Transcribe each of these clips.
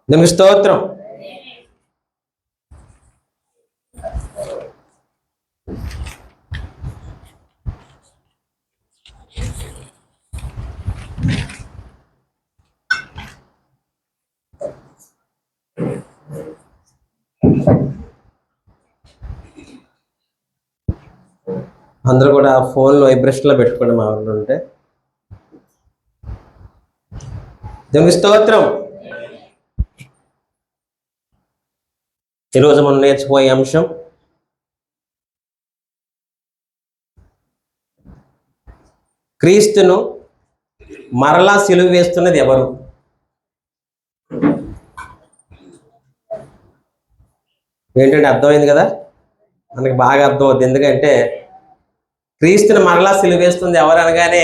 దేవుని స్తోత్రం. అందరూ కూడా ఫోన్లో వైబ్రేషన్లో పెట్టుకోండి. మా ఊళ్ళో ఉంటే దేవుని స్తోత్రం. ఈరోజు మనం నేర్చుకోయే అంశం క్రీస్తును మరలా సిలువ వేస్తున్నది ఎవరు? ఏంటంటే అర్థమైంది కదా, మనకి బాగా అర్థమవుతుంది. ఎందుకంటే క్రీస్తుని మరలా సిలువ వేస్తుంది ఎవరు అనగానే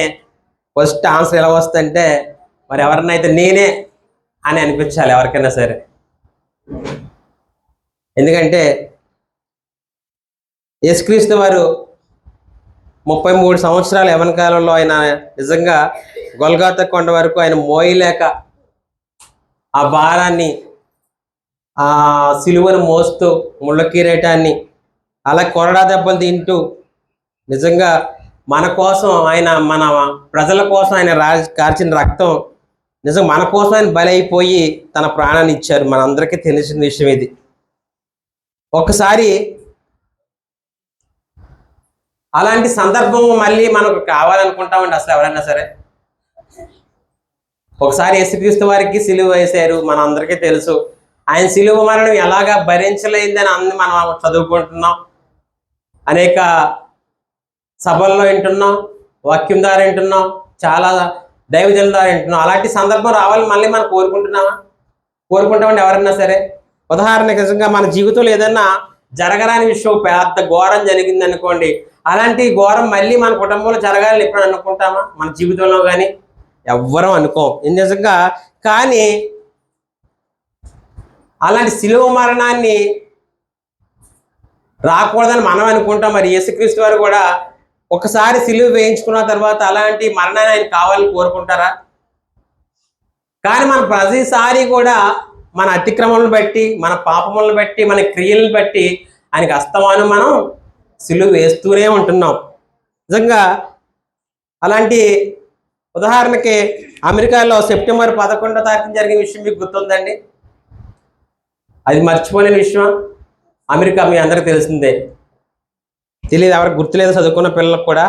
ఫస్ట్ ఆన్సర్ ఎలా వస్తుందంటే మరి ఎవరినైతే నేనే అని అనిపించాలి ఎవరికైనా సరే. ఎందుకంటే యేసుక్రీస్తు వారు 33 సంవత్సరాల యవ్వన కాలంలో ఆయన నిజంగా గొల్గొతా కొండ వరకు ఆయన మోయలేక ఆ భారాన్ని, ఆ సిలువను మోస్తూ, ముళ్ళ కిరీటాన్ని, అలా కొరడా దెబ్బలు తింటూ నిజంగా మన కోసం ఆయన, మన ప్రజల కోసం ఆయన కార్చిన రక్తం నిజం మన కోసం ఆయన బలైపోయి తన ప్రాణాన్ని ఇచ్చారు. మనందరికీ తెలిసిన విషయం ఇది. ఒకసారి అలాంటి సందర్భం మళ్ళీ మనకు కావాలనుకుంటామండి అసలు ఎవరైనా సరే. ఒకసారి యేసుక్రీస్తు వారికి సిలువ వేశారు, మన అందరికీ తెలుసు. ఆయన సిలువ మరణం ఎలాగా భరించలేదని మనం చదువుకుంటున్నాం, అనేక సభల్లో వింటున్నాం, వాక్యం ద్వారా వింటున్నాం, చాలా దైవజనుల ద్వారా వింటున్నాం. అలాంటి సందర్భం రావాలని మళ్ళీ మనం కోరుకుంటామండి ఎవరైనా సరే. ఉదాహరణకి నిజంగా మన జీవితంలో ఏదైనా జరగరాని విషయం, పెద్ద ఘోరం జరిగింది అనుకోండి, అలాంటి ఘోరం మళ్ళీ మన కుటుంబంలో జరగాలని ఎప్పుడు అనుకుంటామా? మన జీవితంలో కానీ ఎవ్వరం అనుకోం నిజంగా. కానీ అలాంటి సిలువ మరణాన్ని రాకూడదని మనం అనుకుంటాం. మరి యేసుక్రీస్తు వారు కూడా ఒకసారి సిలువ వేయించుకున్న తర్వాత అలాంటి మరణాన్ని ఆయన కావాలని కోరుకుంటారా? కానీ మన ప్రతిసారి కూడా మన అతిక్రమలను బట్టి, మన పాపములను బట్టి, మన క్రియలను బట్టి ఆయనకి అస్తమానం మనం సిలువ వేస్తూనే ఉంటున్నాం. నిజంగా అలాంటి ఉదాహరణకి అమెరికాలో సెప్టెంబర్ 11వ తారీఖున జరిగిన విషయం మీకు గుర్తుందండి? అది మర్చిపోలేని విషయం. అమెరికా మీ అందరికి తెలిసిందే. తెలియదు ఎవరికి గుర్తులేదు, చదువుకున్న పిల్లలకు కూడా.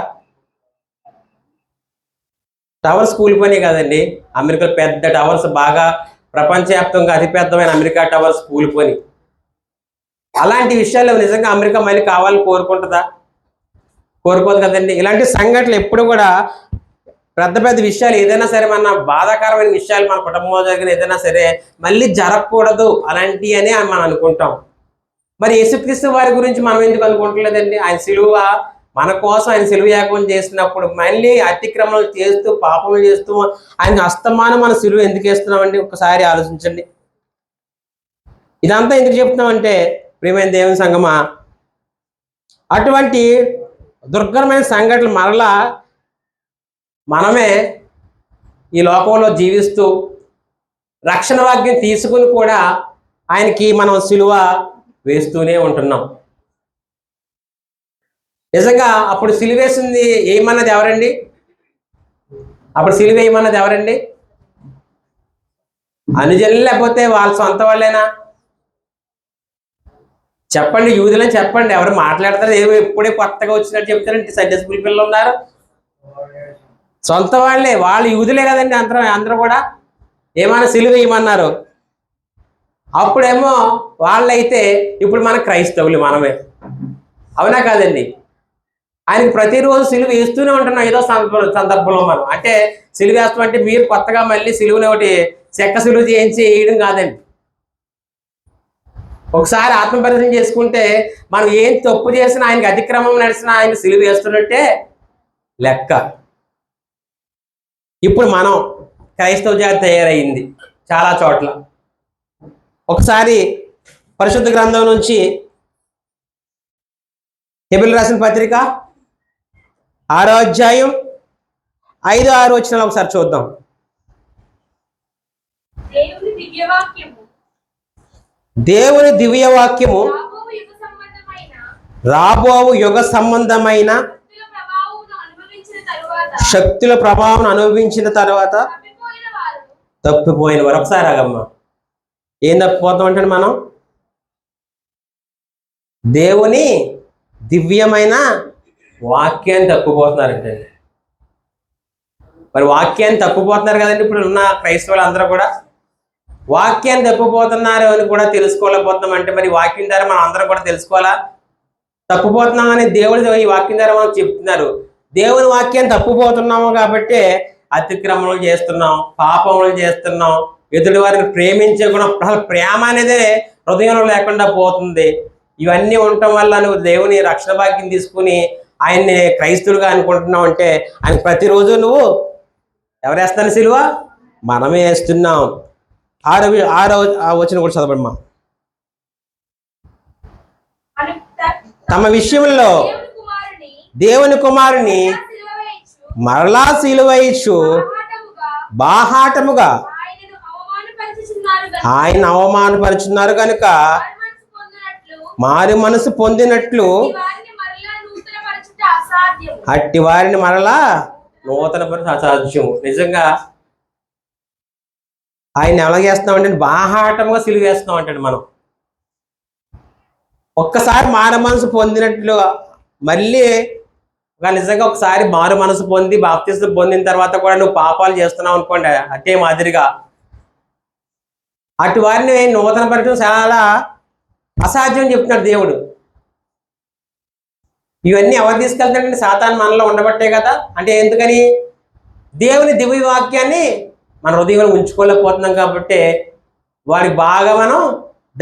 టవర్స్ కూలిపోయినాయి కదండి అమెరికాలో, పెద్ద టవర్స్, బాగా ప్రపంచవ్యాప్తంగా అతిపెద్దమైన అమెరికా టవర్స్ కూలిపోయి. అలాంటి విషయాలు నిజంగా అమెరికా మళ్ళీ కావాలని కోరుకుంటుందా? కోరుకోదు కదండి. ఇలాంటి సంఘటనలు ఎప్పుడు కూడా పెద్ద పెద్ద విషయాలు ఏదైనా సరే, మన బాధాకరమైన విషయాలు మన కుటుంబంలో జరిగిన ఏదైనా సరే మళ్ళీ జరగకూడదు అలాంటివి అని మనం అనుకుంటాం. మరి యేసుక్రీస్తు వారి గురించి మనం ఎందుకు అనుకుంటలేదండి? ఆయన సిలువ మన కోసం ఆయన సిలువ యాగం చేసినప్పుడు మళ్ళీ అతిక్రమణలు చేస్తూ, పాపములు చేస్తూ ఆయన అస్తమానం మన సిలువ ఎందుకు వేస్తున్నామండి? ఒకసారి ఆలోచించండి. ఇదంతా ఎందుకు చెప్తున్నామంటే ప్రియమైన దేవుని సంగమా, అటువంటి దుర్ఘరమైన సంఘటనలు మరలా మనమే ఈ లోకంలో జీవిస్తూ రక్షణ వాక్యం తీసుకుని కూడా ఆయనకి మనం సిలువ వేస్తూనే ఉంటున్నాం. నిజంగా అప్పుడు సిలువ వేసింది ఏమన్నది ఎవరండి? అప్పుడు సిలువ వేయమన్నది ఎవరండి? అనుజనులు లేకపోతే వాళ్ళ సొంత వాళ్ళేనా? చెప్పండి, యూదులని చెప్పండి. ఎవరు మాట్లాడతారు? ఎప్పుడే కొత్తగా వచ్చినట్టు చెప్తారంటే సండే స్కూల్ పిల్లలు ఉన్నారు, సొంత వాళ్ళే, వాళ్ళు యూదులే కదండి. అందరూ కూడా ఏమన్నా సిలువ వేయమన్నారు. అప్పుడేమో వాళ్ళైతే ఇప్పుడు మన క్రైస్తవులు మనమే, అవునా కాదండి? ఆయనకి ప్రతిరోజు సిలువ వేస్తూనే ఉంటున్నాం ఏదో సందర్భంలో. మనం అంటే సిలువ వేస్తామంటే మీరు కొత్తగా మళ్ళీ సిలువని ఒకటి చెక్క సిలువ చేయించి వేయడం కాదండి. ఒకసారి ఆత్మపరిశీలన చేసుకుంటే మనం ఏం తప్పు చేసినా, ఆయనకి అతిక్రమం నడిచినా ఆయన సిలువ వేస్తున్నట్టే లెక్క. ఇప్పుడు మనం క్రైస్తవ జాతి తయారైంది చాలా చోట్ల. ఒకసారి పరిశుద్ధ గ్రంథం నుంచి హెబ్రీయులకు రాసిన పత్రిక 6వ అధ్యాయం 5-6 వచనాలు ఒకసారి చూద్దాం. దేవుని దివ్యవాక్యము దేవుని దివ్య వాక్యము రాబోవు యుగ సంబంధమైన శక్తుల ప్రభావం అనుభవించిన తర్వాత తప్పిపోయిన వారు. ఒకసారి ఆగమ్మా, ఏం తప్పిపోతాం అంటే మనం దేవుని దివ్యమైన వాక్యాన్ని తప్పిపోతున్నారంటే. మరి వాక్యాన్ని తప్పిపోతున్నారు కదండి ఇప్పుడు ఉన్న క్రైస్తవులు అందరూ కూడా. వాక్యాన్ని తప్పిపోతున్నారు అని కూడా తెలుసుకోలేకపోతున్నాం అంటే మరి వాక్యం ద్వారా మనం అందరం కూడా తెలుసుకోవాలా? తప్పిపోతున్నాం అని దేవుడు ఈ వాక్యం ద్వారా మనం చెప్తున్నారు. దేవుని వాక్యాన్ని తప్పిపోతున్నాము కాబట్టి అతిక్రమణలు చేస్తున్నాం, పాపములు చేస్తున్నాం, ఎదుటి వారిని ప్రేమించే గుణం, ప్రేమ అనేది హృదయంలో లేకుండా పోతుంది. ఇవన్నీ ఉండటం వల్ల నువ్వు దేవుని రక్షణ భాగ్యం తీసుకుని ఆయన్ని క్రైస్తువులుగా అనుకుంటున్నావు అంటే ఆయన ప్రతిరోజు నువ్వు ఎవరు వేస్తాను సిలువ? మనమే వేస్తున్నాం. ఆరో వచనం కూడా చదవమ్మా. తమ విషయంలో దేవుని కుమారుని మరలా సిలువైచ్చు బాహాటముగా ఆయన అవమానపరుచున్నారు కనుక మారి మనసు పొందినట్లు అట్టి వారిని మరలా నూతన పరిచి అసాధ్యము. నిజంగా ఆయన ఎలా చేస్తున్నామంటే బాహాటంగా సిలువ వేస్తున్నాం అంటాడు. మనం ఒక్కసారి మారు మనసు పొందినట్లు మళ్ళీ నిజంగా ఒకసారి మారు మనసు పొంది బాప్తిసం పొందిన తర్వాత కూడా నువ్వు పాపాలు చేస్తున్నావు అనుకోండి, అదే మాదిరిగా అటు వారిని నూతన పరిచయం చాలా అసాధ్యం చెప్తున్నాడు దేవుడు. ఇవన్నీ ఎవరు తీసుకెళ్తాడంటే సాతాను మనలో ఉండబట్టే కదా. అంటే ఎందుకని? దేవుని దివ్య వాక్యాన్ని మన హృదయంలో ఉంచుకోలేకపోతున్నాం కాబట్టి వారికి బాగా మనం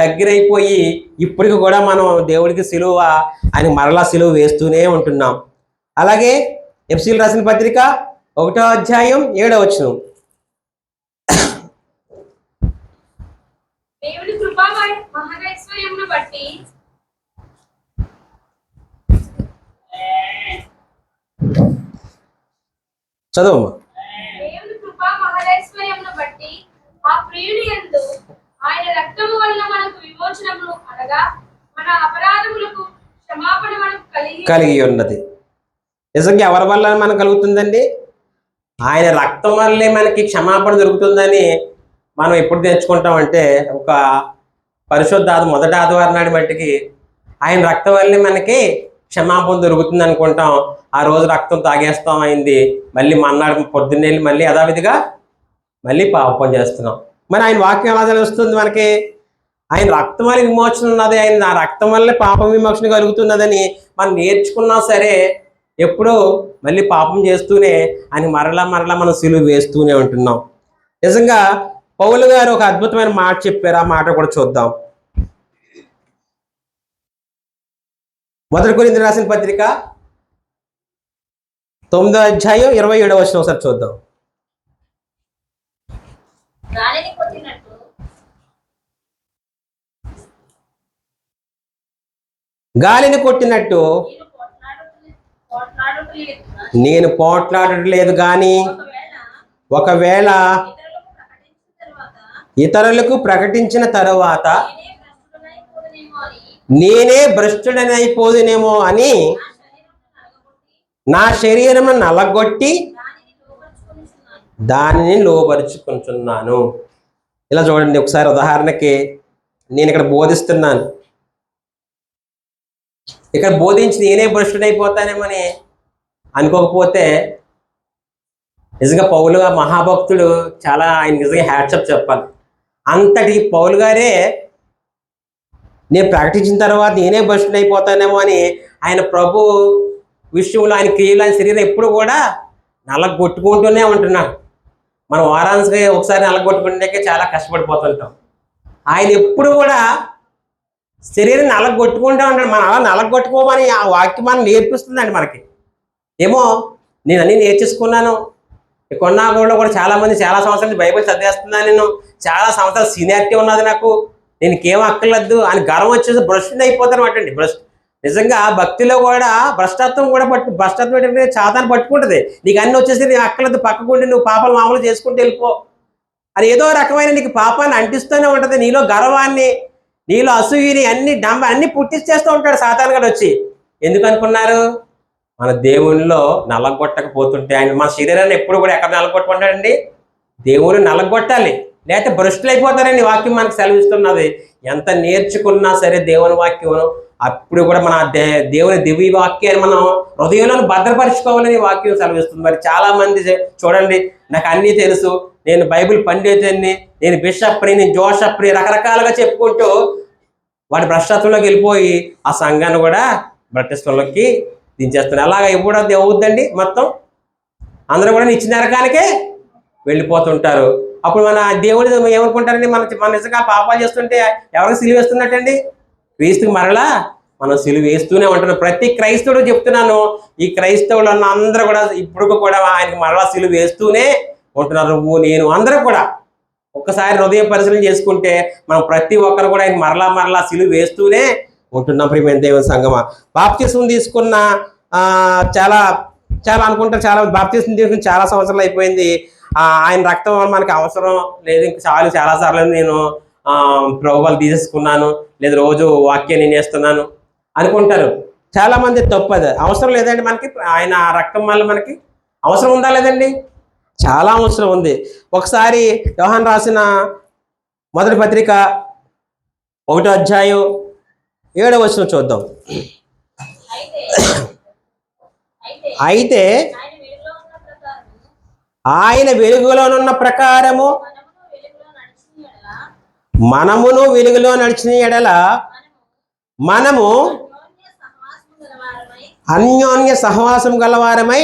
దగ్గరైపోయి ఇప్పటికి కూడా మనం దేవుడికి సిలువ అని మరలా సిలువ వేస్తూనే ఉంటున్నాం. అలాగే ఎఫ్సీలు రాసిన పత్రిక 1వ అధ్యాయం 7వ వచనం. దేవుని కృపా మహదైశ్వర్యమును బట్టి చదవమ్మా. దేవుని కృపా మహదైశ్వర్యమును బట్టి ఆ ప్రియుని యందు ఆయన రక్తము వలన మనకు విమోచనము అనగా మన అపరాధములకు క్షమాపణ మనకు కలిగి ఉన్నది. నిజంగా ఎవరి వల్ల మనకు కలుగుతుందండి? ఆయన రక్తం వల్లే మనకి క్షమాపణ దొరుకుతుందని మనం ఎప్పుడు తెచ్చుకుంటామంటే ఒక పరిశుద్ధ మొదటి ఆదివారం నాటి మట్టికి ఆయన రక్తం వల్లే మనకి క్షమాపణ దొరుకుతుంది అనుకుంటాం. ఆ రోజు రక్తం తాగేస్తాం అయింది, మళ్ళీ మన్నాడు పొద్దున్నే మళ్ళీ యథావిధిగా మళ్ళీ పాపం చేస్తున్నాం. మరి ఆయన వాక్యం ఎలా తెలుస్తుంది మనకి? ఆయన రక్తం వల్ల విమోచన ఉన్నది, ఆయన నా రక్తం వల్లే పాపం విమోచన కలుగుతున్నదని మనం నేర్చుకున్నా సరే ఎప్పుడూ మళ్ళీ పాపం చేస్తూనే ఆయన మరలా మనం సిలువ వేస్తూనే ఉంటున్నాం. నిజంగా పౌలు గారు ఒక అద్భుతమైన మాట చెప్పారు. ఆ మాట కూడా చూద్దాం. 1 కొరింథీయులకు రాసిన పత్రిక 9వ అధ్యాయం 27వ వచనం ఒకసారి చూద్దాం. గాలిని కొట్టినట్టు నేను పోట్లాడలేదు, కానీ ఒకవేళ ఇతరులకు ప్రకటించిన తరువాత నేనే భ్రష్టుడనైపోదునేమో అని నా శరీరం నలగొట్టి దానిని లోపరుచుకుంటున్నాను. ఇలా చూడండి ఒకసారి. ఉదాహరణకి నేను ఇక్కడ బోధిస్తున్నాను, ఇక్కడ బోధించి నేనే భ్రష్టుడైపోతానేమని అనుకోకపోతే నిజంగా పౌలు మహాభక్తుడు, చాలా ఆయన నిజంగా హ్యాట్సప్ చెప్పాలి. అంతటి పౌలు గారే నేను ప్రకటించిన తర్వాత నేనే భ్రష్టుడైపోతానేమో అని ఆయన ప్రభు విషయంలో ఆయన క్రియలు, ఆయన శరీరం ఎప్పుడు కూడా నలగొట్టుకుంటూనే ఉంటున్నాడు. మనం వారానికి ఒకసారి నలగొట్టుకుంటే చాలా కష్టపడిపోతుంటాం. ఆయన ఎప్పుడు కూడా శరీరం నలగొట్టుకుంటూ ఉంటాడు. మనం అలా నలగొట్టుకోమని ఆ వాక్యం మనం నేర్పిస్తుందండి మనకి. ఏమో నేను అన్నీ నేర్చేసుకున్నాను, కొన్నాగూడలో కూడా చాలామంది చాలా సంవత్సరాలు బైబిల్ చదివేస్తున్నాను, నేను చాలా సంవత్సరాలు సీనియారిటీ ఉన్నది, నాకు నేను ఇంకేం అక్కర్లేదు అని గర్వం వచ్చేసి భ్రష్టుని అయిపోతాను అంటండి. నిజంగా భక్తిలో కూడా భ్రష్టత్వం కూడా భ్రష్టత్వం ఏంటంటే చాతాన్ని పట్టుకుంటుంది. నీకు అన్నీ వచ్చేసి నేను అక్కర్లేదు, పక్కకుండి నువ్వు పాపాలు మామూలు చేసుకుంటూ వెళ్ళిపో అని ఏదో రకమైన నీకు పాపాన్ని అంటిస్తూనే ఉంటుంది. నీలో గర్వాన్ని, నీలో అసూయని అన్ని అన్ని పుట్టించేస్తూ ఉంటాడు సాతాను గడు వచ్చి. ఎందుకు అనుకున్నారు? మన దేవునిలో నలగొట్టకపోతుంటే, ఆయన మన శరీరాన్ని ఎప్పుడు కూడా ఎక్కడ నలగొట్టమంటాడండి? దేవుని నలగొట్టాలి, లేకపోతే భ్రష్టులు అయిపోతారని వాక్యం మనకు సెలవిస్తున్నది. ఎంత నేర్చుకున్నా సరే దేవుని వాక్యం అప్పుడు కూడా మన దేవుని దివ్య వాక్యాన్ని మనం హృదయంలో భద్రపరుచుకోవాలని వాక్యం సెలవిస్తుంది. మరి చాలా మంది చూడండి, నాకు అన్నీ తెలుసు, నేను బైబిల్ పండితుడిని, నేను బిషప్ని, నేను జోషప్ని రకరకాలుగా చెప్పుకుంటూ వాడి భ్రష్టత్వంలోకి వెళ్ళిపోయి ఆ సంఘాన్ని కూడా భ్రష్టత్వంలోకి దించేస్తున్నారు. అలాగా ఎప్పుడు అది అవుద్దండి? మొత్తం అందరూ కూడా నిత్య నరకానికే వెళ్ళిపోతుంటారు. అప్పుడు మన దేవుడు ఏమనుకుంటారండి? మన నిజంగా పాపాలు చేస్తుంటే ఎవరికి సిలువ వేస్తున్నట్టండి? క్రీస్తుకి మరలా మనం సిలువ వేస్తూనే ఉంటున్నాం. ప్రతి క్రైస్తవుడు చెప్తున్నాను, ఈ క్రైస్తవులు అన్న అందరూ కూడా ఇప్పుడు కూడా ఆయనకి మరలా సిలువ వేస్తూనే ఉంటున్నారు. నువ్వు, నేను, అందరూ కూడా ఒక్కసారి హృదయ పరిశీలన చేసుకుంటే మనం ప్రతి ఒక్కరు కూడా ఆయన మరలా సిలువ వేస్తూనే ఉంటున్నాం. ప్రియమైన దేవుని సంగమా, బాప్తిస్మం తీసుకున్న చాలా చాలా అనుకుంటారు, చాలా బాప్తిస్మం తీసుకుని చాలా సంవత్సరాలు అయిపోయింది, ఆయన రక్తం మనకి అవసరం లేదు, ఇంకా చాలాసార్లు నేను ప్రభువులు తీసేసుకున్నాను, లేదా రోజు వాక్యాన్ని నేస్తున్నాను అనుకుంటారు. చాలా మంది తప్పు. అది అవసరం లేదండి మనకి. ఆయన రక్తం వల్ల మనకి అవసరం ఉందా లేదండి? చాలా అవసరం ఉంది. ఒకసారి యోహాను రాసిన మొదటి పత్రిక 1వ అధ్యాయం 7వ వచనం చూద్దాం. అయితే ఆయన వెలుగులోనున్న ప్రకారము మనమును వెలుగులో నడిచిన ఎడల మనము అన్యోన్య సహవాసం గలవారమై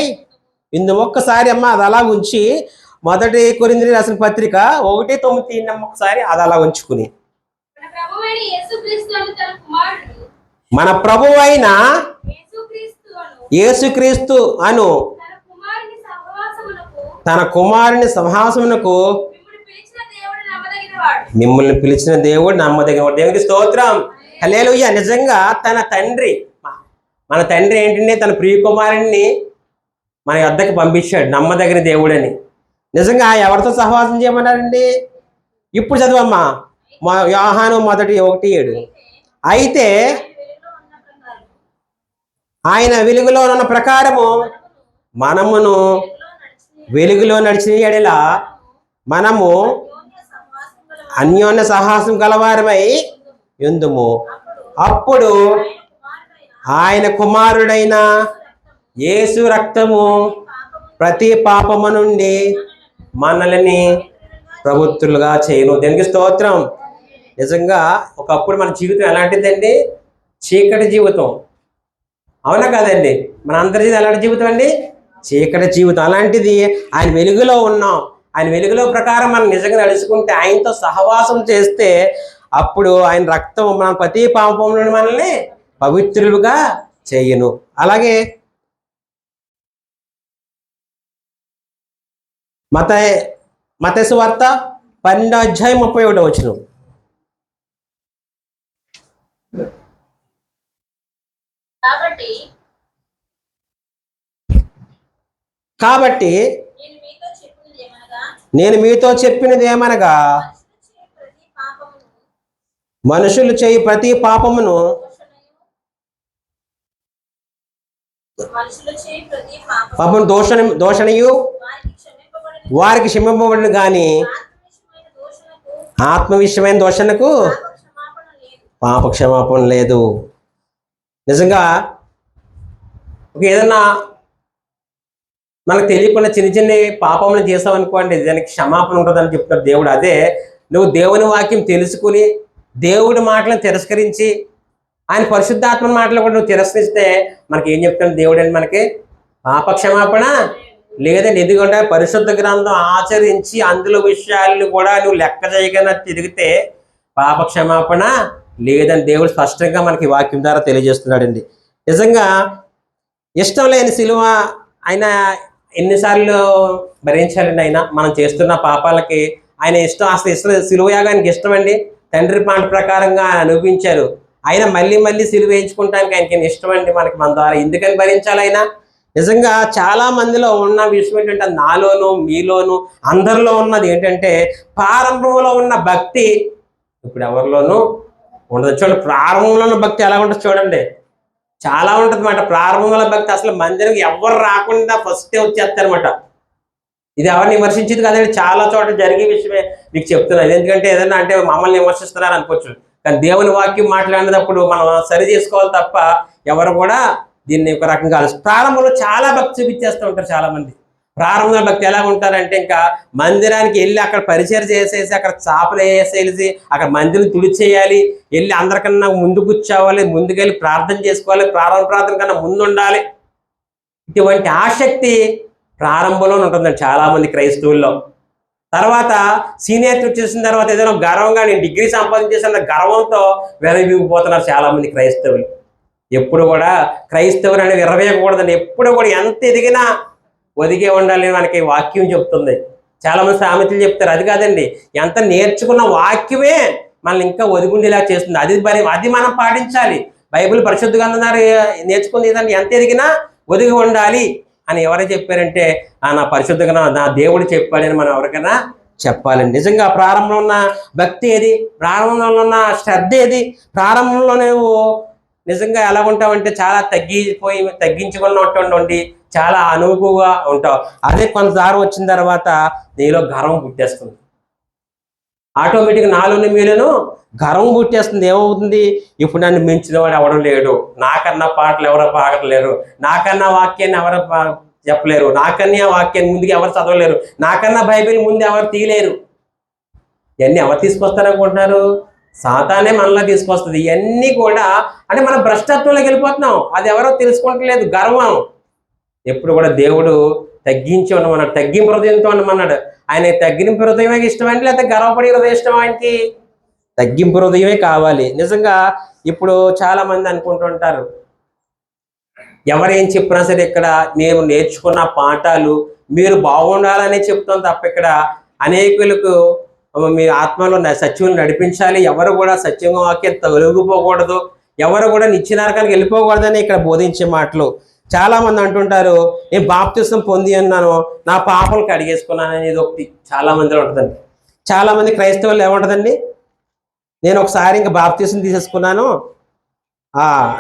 ఇందు. ఒక్కసారి అమ్మ అది అలా ఉంచి, మొదటి కొరింథీయులకు రాసిన పత్రిక 1:9 ఒక్కసారి అది అలా ఉంచుకుని, మన ప్రభువైన యేసుక్రీస్తు అను తన కుమారుని సహవాసమునకు మిమ్మల్ని పిలిచిన దేవుడు నమ్మదగినవాడు. దేవునికి స్తోత్రం, హల్లెలూయా. నిజంగా తన తండ్రి, మన తండ్రి ఏంటంటే తన ప్రియ కుమారుణ్ణి మన యొద్దకు పంపించాడు, నమ్మదగిన దేవుడని. నిజంగా ఎవరితో సహవాసం చేయమన్నారండి? ఇప్పుడు చదవమ్మా, యోహాను 1:1-7. అయితే ఆయన వెలుగులో ఉన్న ప్రకారము మనమును వెలుగులో నడిచిన ఎడల మనము అన్యోన్య సహవాసం గలవారమై యుందుము. అప్పుడు ఆయన కుమారుడైన యేసు రక్తము ప్రతి పాపము నుండి మనల్ని ప్రభుత్వులుగా చేయను. దేనికి స్తోత్రం. నిజంగా ఒకప్పుడు మన జీవితం ఎలాంటిదండి? చీకటి జీవితం, అవునా కాదండి? మన అందరి జీవితం ఎలాంటి జీవితం అండి? చీకటి జీవితం. అలాంటిది ఆయన వెలుగులో ఉన్నాం. ఆయన వెలుగులో ప్రకారం మనం నిజంగా నడుచుకుంటే, ఆయనతో సహవాసం చేస్తే అప్పుడు ఆయన రక్తం మన ప్రతి పాపం నుండి మనల్ని పవిత్రులుగా చేయను. అలాగే మత్తయి సువార్త 12:31. కాబట్టి నేను మీతో చెప్పినది ఏమనగా, మనుషులు చేయి ప్రతి పాపమును దోషణయు వారికి క్షమింపబడును గాని ఆత్మ విషయమైన దోషణకు పాప క్షమాపణ లేదు. నిజంగా ఏదన్నా మనకు తెలియకుండా చిన్న చిన్న పాపములు చేసామనుకోండి, దానికి క్షమాపణ ఉంటుందని చెప్తారు దేవుడు. అదే నువ్వు దేవుని వాక్యం తెలుసుకుని దేవుడి మాటలను తిరస్కరించి ఆయన పరిశుద్ధాత్మ మాటలు కూడా నువ్వు తిరస్కరిస్తే మనకి ఏం చెప్తాడు దేవుడు అని? మనకి పాప క్షమాపణ లేదండి. ఎందుకంటే పరిశుద్ధ గ్రంథం ఆచరించి అందులో విషయాలను కూడా నువ్వు లెక్క చేయకుండా తిరిగితే పాప క్షమాపణ లేదని దేవుడు స్పష్టంగా మనకి వాక్యం ద్వారా తెలియజేస్తున్నాడండి. నిజంగా ఇష్టం లేని సిలువ ఆయన ఎన్నిసార్లు భరించాలండి? ఆయన మనం చేస్తున్న పాపాలకి ఆయన ఇష్టం, అసలు సిలువ యాగానికి ఇష్టం అండి. తండ్రి మాట ప్రకారంగా ఆయన అనిపించారు. ఆయన మళ్ళీ సిలువ వేయించుకుంటానికి ఆయనకి ఇష్టం అండి. మనకి మన ద్వారా ఎందుకని భరించాలి ఆయన? నిజంగా చాలా మందిలో ఉన్న విషయం ఏంటంటే, నాలోను మీలోను అందరిలో ఉన్నది ఏంటంటే, ప్రారంభంలో ఉన్న భక్తి ఇప్పుడు ఎవరిలోనూ ఉండదు. చూడండి, ప్రారంభంలో ఉన్న భక్తి ఎలా ఉంటుంది చూడండి, చాలా ఉంటుంది అన్నమాట. ప్రారంభంలో భక్తి అసలు మందిరం ఎవరు రాకుండా ఫస్టే వచ్చేస్తారనమాట. ఇది ఎవరిని విమర్శించేది కదండి, చాలా చోట్ల జరిగే విషయమే మీకు చెప్తున్నాను. ఎందుకంటే ఏదైనా అంటే మమ్మల్ని విమర్శిస్తున్నారు అనుకోవచ్చు, కానీ దేవుని వాక్యం మాట్లాడినప్పుడు మనం సరి చేసుకోవాలి తప్ప ఎవరు కూడా దీన్ని ఒక రకంగా ప్రారంభంలో చాలా భక్తి చూపించేస్తూ ఉంటారు చాలా మంది. ప్రారంభంలో భక్తి ఎలా ఉంటారంటే ఇంకా మందిరానికి వెళ్ళి అక్కడ పరిచయం చేసేసి అక్కడ చాపలు వేసేసి అక్కడ మందిరం తుడిచేయాలి, వెళ్ళి అందరికన్నా ముందు కూర్చోవాలి, ముందుకెళ్ళి ప్రార్థన చేసుకోవాలి, ప్రారంభ ప్రార్థన కన్నా ముందు ఉండాలి. ఇటువంటి ఆసక్తి ప్రారంభంలో ఉంటుందండి చాలా మంది క్రైస్తవుల్లో. తర్వాత సీనియర్టీ వచ్చేసిన తర్వాత ఏదైనా గర్వంగా నేను డిగ్రీ సంపాదించేసిన గర్వంతో విరవీగిపోతున్నారు చాలా మంది క్రైస్తవులు. ఎప్పుడు కూడా క్రైస్తవులు అనేవి విరవేయకూడదండి. ఎప్పుడు కూడా ఎంత ఎదిగినా ఒదిగే ఉండాలి మనకి వాక్యం చెప్తుంది. చాలా మంది సామెతలు చెప్తారు, అది కాదండి, ఎంత నేర్చుకున్న వాక్యమే మనల్ని ఇంకా ఒదిగుండేలా చేస్తుంది. అది మనం పాటించాలి. బైబిల్ పరిశుద్ధ గ్రంథం నేర్చుకుంది ఏదంటే ఎంత ఎదిగినా ఒదిగి ఉండాలి అని ఎవరైనా చెప్పారంటే నా పరిశుద్ధ గ్రంథం నా దేవుడు చెప్పాడని మనం ఎవరికైనా చెప్పాలండి. నిజంగా ప్రారంభంలో ఉన్న భక్తి ఏది, ప్రారంభంలో ఉన్న శ్రద్ధ ఏది, ప్రారంభంలో నువ్వు నిజంగా ఎలా ఉంటావంటే చాలా తగ్గించుకున్నట్టు చాలా అనువుగా ఉంటావు. అదే కొంతసారి వచ్చిన తర్వాత నీలో గర్వం పుట్టేస్తుంది. ఆటోమేటిక్గా నాలోని మీలను గర్వం పుట్టేస్తుంది. ఏమవుతుంది, ఇప్పుడు నన్ను మించిన వాడు ఎవడం లేడు, నాకన్నా పాటలు ఎవరో పాడలేరు, నాకన్నా వాక్యాన్ని ఎవరు చెప్పలేరు, నాకన్నా వాక్యాన్ని ముందుకు ఎవరు చదవలేరు, నాకన్నా బైబిల్ ముందు ఎవరు తీయలేరు. ఇవన్నీ ఎవరు తీసుకొస్తారనుకుంటున్నారు? సాతానే మనలో తీసుకొస్తుంది. ఇవన్నీ కూడా అంటే మనం భ్రష్టత్వంలోకి వెళ్ళిపోతున్నాం. అది ఎవరో తెలుసుకోవట్లేదు, గర్వం. ఎప్పుడు కూడా దేవుడు తగ్గించి ఉండమన్నాడు, తగ్గింపు హృదయంతో ఉండమన్నాడు. ఆయన తగ్గింపు హృదయమే ఇష్టమండి, లేకపోతే గర్వపడి హృదయం ఇష్టం? ఆయనకి తగ్గింపు హృదయమే కావాలి. నిజంగా ఇప్పుడు చాలా మంది అనుకుంటుంటారు, ఎవరేం చెప్పినా సరే ఇక్కడ మేము నేర్చుకున్న పాఠాలు మీరు బాగుండాలని చెప్తాం తప్ప ఇక్కడ అనేకులకు మీ ఆత్మలో సత్యం నడిపించాలి, ఎవరు కూడా సత్యంగా వాక్యం తొలగిపోకూడదు, ఎవరు కూడా నిత్య నరకానికి వెళ్ళిపోకూడదని ఇక్కడ బోధించే మాటలు. చాలా మంది అంటుంటారు, నేను బాప్తిసం పొంది ఉన్నాను, నా పాపలు కడిగేసుకున్నాను అనేది ఒకటి చాలా మందిలో ఉంటుందండి. చాలా మంది క్రైస్తవులు ఏముంటుందండి, నేను ఒకసారి ఇంకా బాప్తిసం తీసేసుకున్నాను,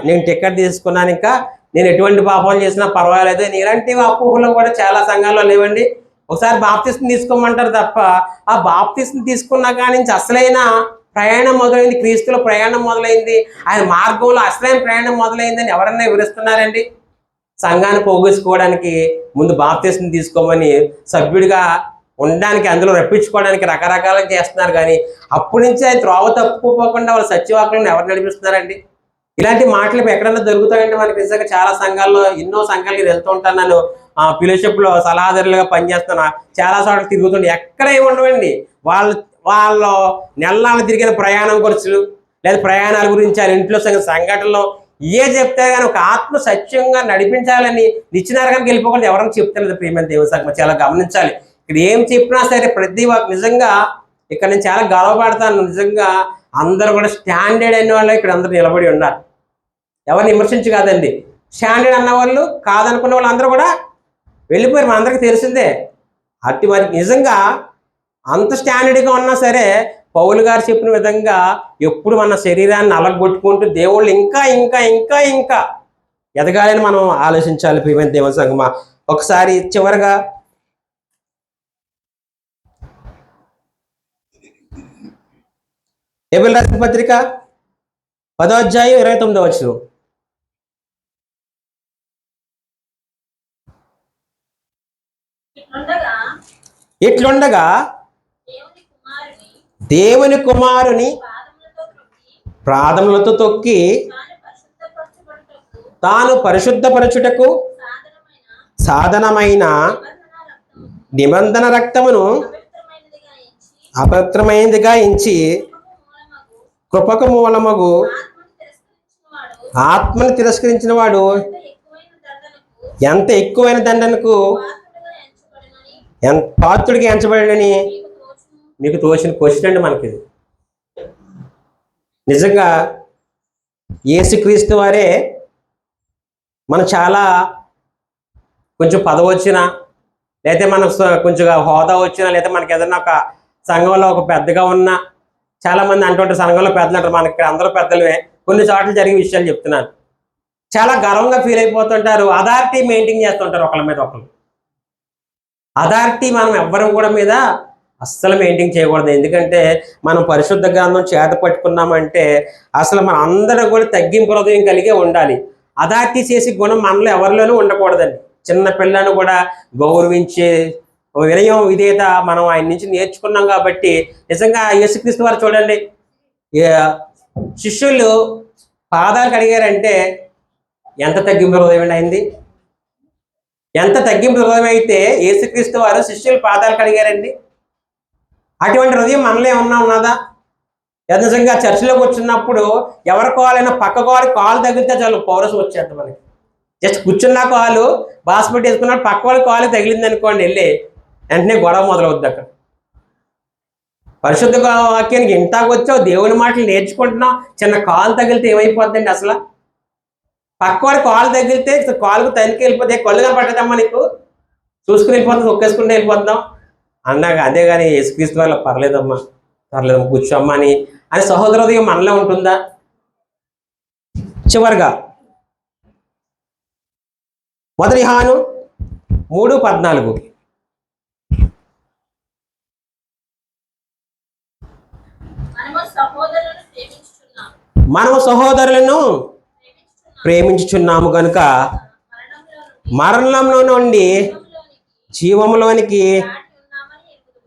నేను టికెట్ తీసుకున్నాను, ఇంకా నేను ఎటువంటి పాపాలు చేసినా పర్వాలేదు, ఇలాంటి అపోహలు కూడా చాలా సంఘాల్లో లేవండి. ఒకసారి బాప్తిసం తీసుకోమంటారు తప్ప ఆ బాప్తిసం తీసుకున్నా కానీ నుంచి అసలైన ప్రయాణం మొదలైంది, క్రీస్తులో ప్రయాణం మొదలైంది, ఆయన మార్గంలో అసలైన ప్రయాణం మొదలైందని ఎవరన్నా వివరిస్తున్నారండి? సంఘాన్ని పోగేసుకోవడానికి ముందు బాప్తిసం తీసుకోమని సభ్యుడిగా ఉండడానికి అందులో రప్పించుకోవడానికి రకరకాలుగా చేస్తున్నారు, కానీ అప్పటి నుంచి ఆయన త్రోవ తప్పుకోకుండా వాళ్ళ సత్యవాకులను ఎవరు నడిపిస్తున్నారండి? ఇలాంటి మాటలు ఎక్కడన్నా దొరుకుతాయండి మనకి. నిజంగా చాలా సంఘాల్లో, ఎన్నో సంఘాలకి వెళ్తూ ఉంటాను, నేను ఫెలోషిప్లో సలహాదారులుగా పనిచేస్తున్నా, చాలా చోట్ల తిరుగుతుండే, ఎక్కడ ఏమి ఉండవండి. వాళ్ళ నెలలు తిరిగిన ప్రయాణం ఖర్చులు లేదా ప్రయాణాల గురించి ఆయన ఇంట్లో సంఘటనలో ఏ చెప్తే కానీ ఒక ఆత్మ సత్యంగా నడిపించాలని నిత్య నరకానికి వెళ్ళిపోకుండా ఎవరైనా చెప్తలేదు. ప్రియమైన దేవుని సంఘం చాలా గమనించాలి. ఇక్కడ ఏం చెప్పినా సరే ప్రతి ఒక్క నిజంగా ఇక్కడ నేను చాలా గర్వపడతాను. నిజంగా అందరూ కూడా స్టాండర్డ్ అయిన వాళ్ళు ఇక్కడ అందరూ నిలబడి ఉన్నారు, ఎవరిని విమర్శించి కాదండి. స్టాండర్డ్ అన్న వాళ్ళు కాదనుకున్న వాళ్ళు అందరూ కూడా వెళ్ళిపోయారు, మన అందరికీ తెలిసిందే. అట్టి వారికి నిజంగా అంత స్టాండర్డ్గా ఉన్నా సరే పౌలు గారు చెప్పిన విధంగా ఎప్పుడు మన శరీరాన్ని అలగొట్టుకుంటూ దేవుళ్ళు ఇంకా ఇంకా ఇంకా ఇంకా ఎదగాలని మనం ఆలోచించాలి. ప్రియమైన దేవుని సంగమా, ఒకసారి చివరగా హెబ్రీయులకు రాసిన పత్రిక 10వ అధ్యాయం 29వ వచనం. ఇట్లుండగా దేవుని కుమారుని పాదములతో తొక్కి తాను పరిశుద్ధపరచుటకు సాధనమైన నిబంధన రక్తమును అపవిత్రమైనదిగా ఎంచి కృపకు మూలమగు ఆత్మను తిరస్కరించిన వాడు ఎంత ఎక్కువైన దండనకు ఎంత పాత్రుడికి ఎంచబడని మీకు తోచిన క్వశ్చన్ అండి మనకి. నిజంగా యేసుక్రీస్తు వారే మనం చాలా కొంచెం పదవి వచ్చినా, లేకపోతే మనకు కొంచెం హోదా వచ్చినా, లేదా మనకి ఏదైనా ఒక సంఘంలో ఒక పెద్దగా ఉన్నా, చాలా మంది అంటుంటారు, సంఘంలో పెద్దలు అంటారు, మనకి ఇక్కడ అందరూ పెద్దలమే, కొన్ని చోట్ల జరిగే విషయాలు చెప్తున్నాను. చాలా గర్వంగా ఫీల్ అయిపోతుంటారు, అథారిటీ మెయింటైన్ చేస్తుంటారు ఒకళ్ళ మీద ఒకళ్ళు. అథారిటీ మనం ఎవ్వరం కూడా మీద అస్సలు మెయింటైన్ చేయకూడదు. ఎందుకంటే మనం పరిశుద్ధ గ్రంథం చేత పట్టుకున్నామంటే అసలు మన అందరం కూడా తగ్గింపు హృదయం కలిగే ఉండాలి. అథారిటీ చేసే గుణం మనలో ఎవరిలోనూ ఉండకూడదండి. చిన్న పిల్లను కూడా గౌరవించే వినయం విధేయత మనం ఆయన నుంచి నేర్చుకున్నాం కాబట్టి నిజంగా యేసుక్రీస్తు వారు చూడండి, శిష్యులు పాదాలు కడిగారంటే ఎంత తగ్గింపు హృదయం అయింది. ఎంత తగ్గింపు హృదయం అయితే యేసుక్రీస్తు వారు శిష్యులు పాదాలు కడిగారండి. అటువంటి హృదయం మనలో ఏమన్నా ఉన్నదా? నిజంగా చర్చిలోకి వచ్చినప్పుడు ఎవరి కావాలైనా పక్క కాలు తగిలితే చాలు పౌరసం వచ్చేద్దాం మనకి. జస్ట్ కూర్చున్న కాలు బాస్పెట్టి వేసుకున్నాడు, పక్క వాళ్ళ కాలు తగిలింది అనుకోండి, వెళ్ళి వెంటనే గొడవ మొదలవుద్ది. అక్కడ పరిశుద్ధ వాక్యానికి ఇంతాకు వచ్చావు, దేవుని మాటలు నేర్చుకుంటున్నావు, చిన్న కాలు తగిలితే ఏమైపోద్దండి అసలు? పక్క వాడి కాలు తగిలితే కాలుకు తనికి వెళ్ళిపోతే కళ్ళు కనపడదమ్మా నీకు, చూసుకుని వెళ్ళిపోతాం, ఒక్కేసుకుంటే వెళ్ళిపోతాం అన్నాక. అదే కానీ యేసుక్రీస్తు వల్ల పర్లేదమ్మా కూర్చోమ్మా అని సహోదరోదయం మనలో ఉంటుందా? చివరిగా 1 యోహాను 3:14 మనము సహోదరులను ప్రేమించుచున్నాము కనుక మరణంలో నుండి జీవంలోనికి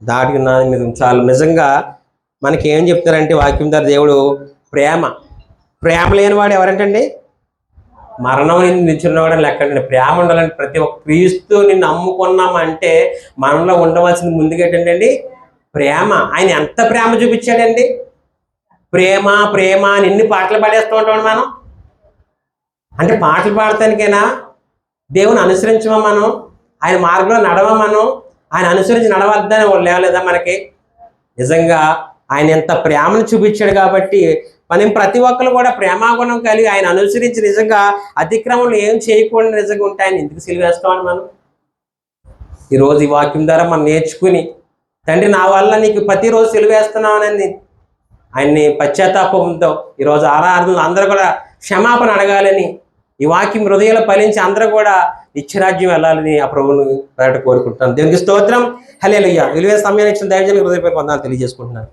దాటి ఉన్నాను. మీరు చాలా నిజంగా మనకి ఏం చెప్తారంటే వాక్యం ద్వారా దేవుడు ప్రేమ లేనివాడు ఎవరంటండి? మరణం నిల్చున్నవాడు లెక్కండి. ప్రేమ ఉండాలంటే ప్రతి ఒక్క క్రీస్తుని నమ్ముకున్నామంటే మనలో ఉండవలసింది ముందుకేటండి ప్రేమ. ఆయన ఎంత ప్రేమ చూపించాడండి. ప్రేమ ప్రేమ అని ఎన్ని పాటలు పాడేస్తూ ఉంటాం మనం. అంటే పాటలు పాడటానికైనా దేవుని అనుసరించమా మనం, ఆయన మార్గంలో నడవమను, ఆయన అనుసరించి నడవద్దని లేవలేదా మనకి? నిజంగా ఆయన ఎంత ప్రేమను చూపించాడు కాబట్టి మనం ప్రతి ఒక్కరు కూడా ప్రేమాగుణం కలిగి ఆయన అనుసరించి నిజంగా అతిక్రమంలో ఏం చేయకుండా నిజంగా ఉంటే ఆయన ఎందుకు సిలువేస్తామని మనం ఈరోజు ఈ వాక్యం ద్వారా మనం నేర్చుకుని, తండ్రి నా వల్ల నీకు ప్రతిరోజు సిలువేస్తున్నామని ఆయన్ని పశ్చాత్తాపంతో ఈరోజు ఆరాధనలు అందరూ కూడా క్షమాపణ అడగాలని, ఈ వాక్యం హృదయాలు ఫలించి అందరూ కూడా నిత్యరాజ్యం వెళ్ళాలని ఆ ప్రభువుని కోరుకుంటున్నాను. దేవునికి స్తోత్రం. హల్లెలూయా. విలువైన సమయాన్ని ఇచ్చిన దైవజనులకు హృదయపూర్వక వందనాలు తెలియజేసుకుంటున్నాను.